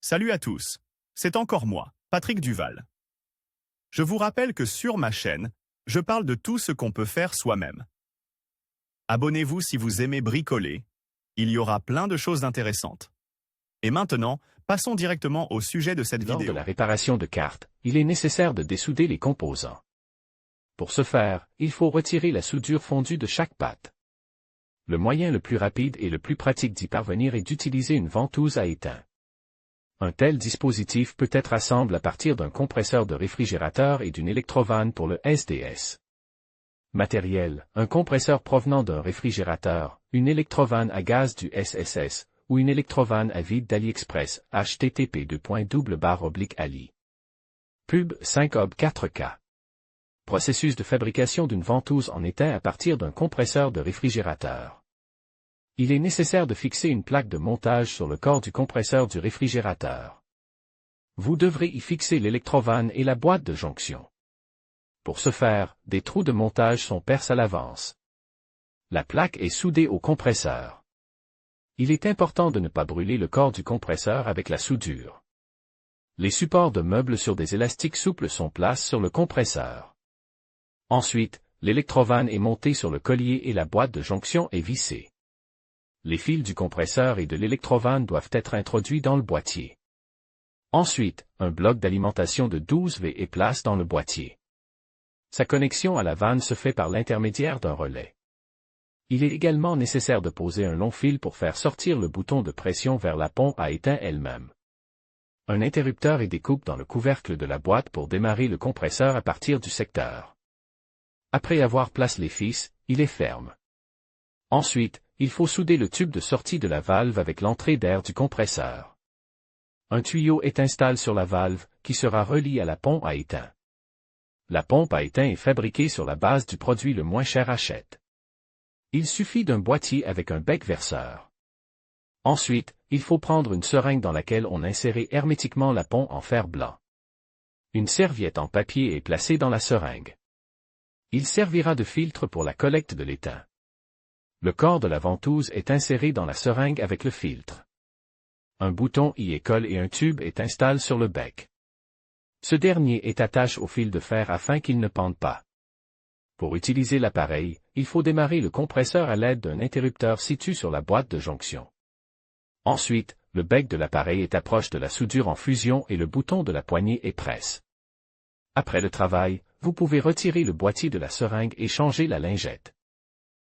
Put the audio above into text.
Salut à tous, c'est encore moi, Patrick Duval. Je vous rappelle que sur ma chaîne, je parle de tout ce qu'on peut faire soi-même. Abonnez-vous si vous aimez bricoler, il y aura plein de choses intéressantes. Et maintenant, passons directement au sujet de cette Lors vidéo. de la réparation de cartes, il est nécessaire de dessouder les composants. Pour ce faire, il faut retirer la soudure fondue de chaque patte. Le moyen le plus rapide et le plus pratique d'y parvenir est d'utiliser une ventouse à étain. Un tel dispositif peut être assemblé à partir d'un compresseur de réfrigérateur et d'une électrovanne pour le SDS. Matériel, un compresseur provenant d'un réfrigérateur, une électrovanne à gaz du SSS, ou une électrovanne à vide d'AliExpress, http://ali. Pub 5ob 4K. Processus de fabrication d'une ventouse en étain à partir d'un compresseur de réfrigérateur. Il est nécessaire de fixer une plaque de montage sur le corps du compresseur du réfrigérateur. Vous devrez y fixer l'électrovanne et la boîte de jonction. Pour ce faire, des trous de montage sont percés à l'avance. La plaque est soudée au compresseur. Il est important de ne pas brûler le corps du compresseur avec la soudure. Les supports de meubles sur des élastiques souples sont placés sur le compresseur. Ensuite, l'électrovanne est montée sur le collier et la boîte de jonction est vissée. Les fils du compresseur et de l'électrovanne doivent être introduits dans le boîtier. Ensuite, un bloc d'alimentation de 12 V est placé dans le boîtier. Sa connexion à la vanne se fait par l'intermédiaire d'un relais. Il est également nécessaire de poser un long fil pour faire sortir le bouton de pression vers la pompe à étain elle-même. Un interrupteur et des coupes dans le couvercle de la boîte pour démarrer le compresseur à partir du secteur. Après avoir placé les fils, il est ferme. Ensuite, il faut souder le tube de sortie de la valve avec l'entrée d'air du compresseur. Un tuyau est installé sur la valve, qui sera relié à la pompe à étain. La pompe à étain est fabriquée sur la base du produit le moins cher achète. Il suffit d'un boîtier avec un bec verseur. Ensuite, il faut prendre une seringue dans laquelle on insère hermétiquement la pompe en fer blanc. Une serviette en papier est placée dans la seringue. Il servira de filtre pour la collecte de l'étain. Le corps de la ventouse est inséré dans la seringue avec le filtre. Un bouton y est collé et un tube est installé sur le bec. Ce dernier est attaché au fil de fer afin qu'il ne pende pas. Pour utiliser l'appareil, il faut démarrer le compresseur à l'aide d'un interrupteur situé sur la boîte de jonction. Ensuite, le bec de l'appareil est approche de la soudure en fusion et le bouton de la poignée est presse. Après le travail, vous pouvez retirer le boîtier de la seringue et changer la lingette.